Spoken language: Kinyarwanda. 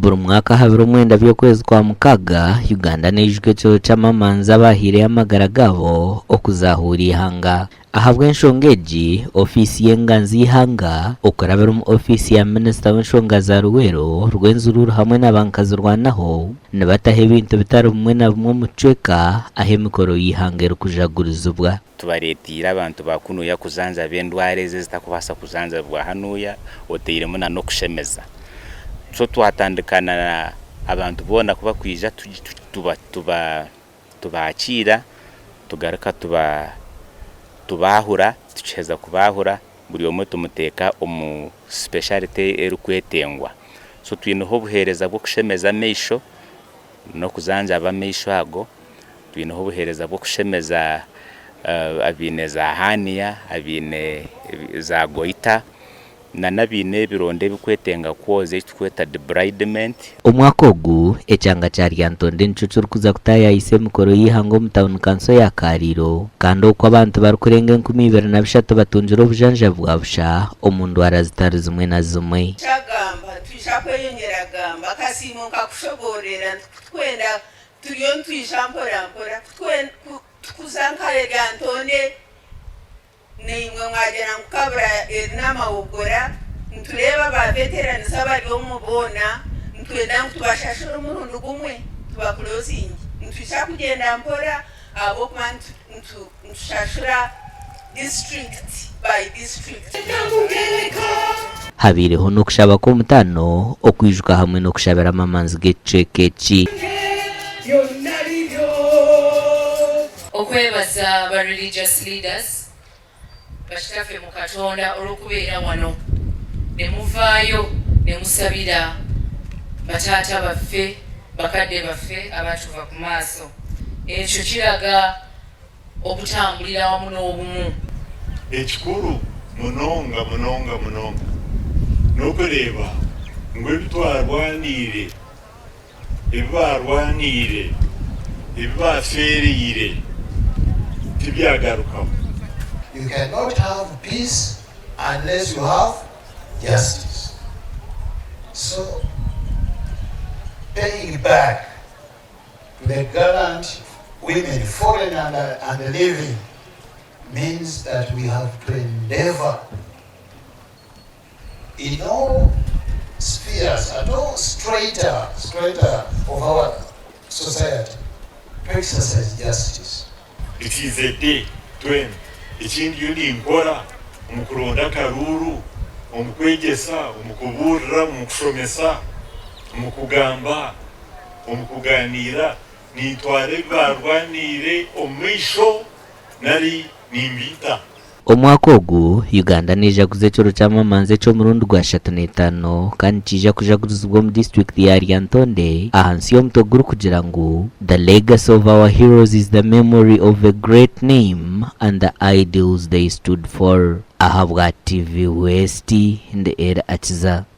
buri mwaka habiri omwenda by'okwezi kwa mukaga Uganda neijwe ekiro ky'amamanzi abahire amagara gabo okuzahura ihanga. Ahabwa enshonga egi ofisi y'enganzi y'ihanga okurabira mu ofisi ya minisita w'enshonga za Ruwero Rwenzururu hamwe n'abankazirwanaho nibataha ebintu bitari bimwe na bimwe mu cweka aho emikoro y'ihanga erikujagurizibwa. Tubaretira abantu bakunuya kuzanza b'endwara ezi zitakubasa kuzanzibwa hanuya oteiremu na n'okushemeza. So twatandikana abantu bona kuba kwija tubakira tugaruka tubahura tucheza kubahura buri omwe tumuteka omu speciality erukwetengwa. So twinoho buhereza bwo kushemeza meisho no kuzanja abameisho ago, twinoho buhereza bwo kushemeza abine za hania, abine za goita na nabine bironde bikwetenga kwoze tukweta debridement. Omwaka ogu ekyanga kya Lyantonde nico kuza kutaya ise mikoro y'ihanga mu town council ya Kariro kandi okwo abantu barikurenga 2023 batunjira obujanja bwa busha omundu arazitari zimwe na zimwe. Chagamba twishakweyongera gamba kasimo nkakushoborera twenda turiyo twishampora tukuzanka Lyantonde nimwe mwagera nkabra n'amawugora ntureba ba veterans abari omubona ntwenda tubashashura umurundo gumwe tubakulozingi ntwisha kugenda mpora abo kwantu ntushashura district by district. Habireho no kushaba ko mutano okwijuka hamwe no kushabira amamanzi g'ecekeki. Okwebaza ba religious leaders bashitafe mu Katonda olukubeera wano ne muvaayo ne musabira batata baffe bakadde baffe abatuva ku maaso. Ekyo kiraga okutambulira wamu n'obumu. Ekikulu munonga n'okureeba ngu ebitwarwanire ebibarwanire ebibafeerire tibyagarukaho. You cannot have peace unless you have justice. So, paying back to the gallant women, foreign and living, means that we have to endeavor in all spheres, at all strata of our society, to exercise justice. It is a day when ikindi yuli nkora omukuronda karuru omukwegyesa omukuburira omukushomesa omukugamba omukuganira nitware barwanire omuisho nari nimbita. Omwaka ogu Uganda nejaguze ekiro ky'amamanzi eky'omurundi gwa 35 kandi kija kujagurizibwa mu district ya Lyantonde ahansi y'omutwe guri kugira ngu the legacy of our heroes is the memory of a great name and the ideals they stood for. Ahabwa TV West Ndyamusiimanta.